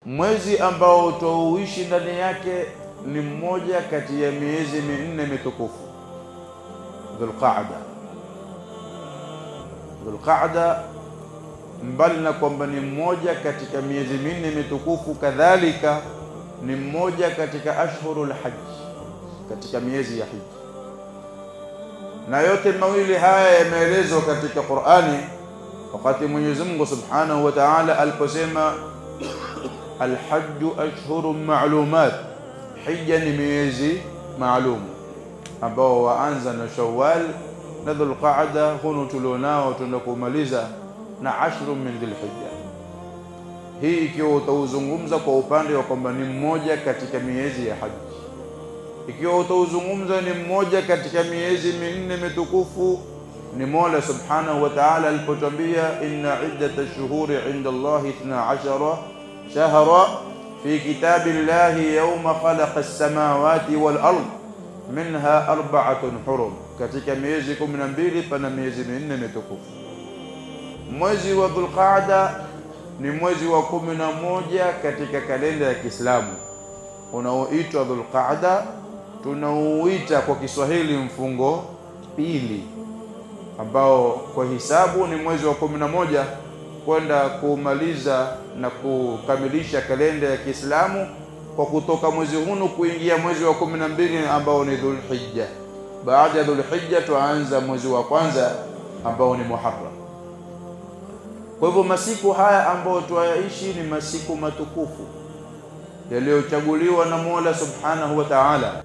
mwezi ambao tuishi ndani yake ni mmoja kati ya miezi minne mitukufu, Dhulqa'da. Dhulqa'da mbali na kwamba ni mmoja katika miezi minne mitukufu, kadhalika ni mmoja katika ashhurul hajj, katika miezi ya hija. Na yote mawili haya yameelezwa katika Qur'ani, wakati Mwenyezi Mungu Subhanahu wa Ta'ala aliposema alhajju ashhurun ma'lumat, hija ni miezi maalum ambao waanza na Shawwal na Dhulqa'da, huno tulionao tunakumaliza na ashru min Dhulhijja. Hii ikiwa utauzungumza kwa upande wa kwamba ni mmoja katika miezi ya haji. Ikiwa utauzungumza ni mmoja katika miezi minne mitukufu, ni Mola Subhanahu wa Ta'ala alipotwambia inna iddatash shuhuri 'inda Allahi 12 shahra fi kitabillahi yawma khalaqa as-samawati wal ard minha arba'atun hurum, katika miezi 12 pana miezi minne mitukufu. Mwezi wa Dhulqa'da ni mwezi wa 11 katika kalenda ya Kiislamu unaoitwa Dhulqa'da, tunauita kwa Kiswahili mfungo pili, ambao kwa hisabu ni mwezi wa 11 kwenda kumaliza na kukamilisha kalenda ya Kiislamu kwa kutoka mwezi huu kuingia mwezi wa 12 ambao ni Dhulhijja. Baada ya Dhulhijja tuanza mwezi wa kwanza ambao ni Muharram. Kwa hivyo masiku haya ambao tuayaishi ni masiku matukufu yaliyochaguliwa na Mola Subhanahu wa Ta'ala.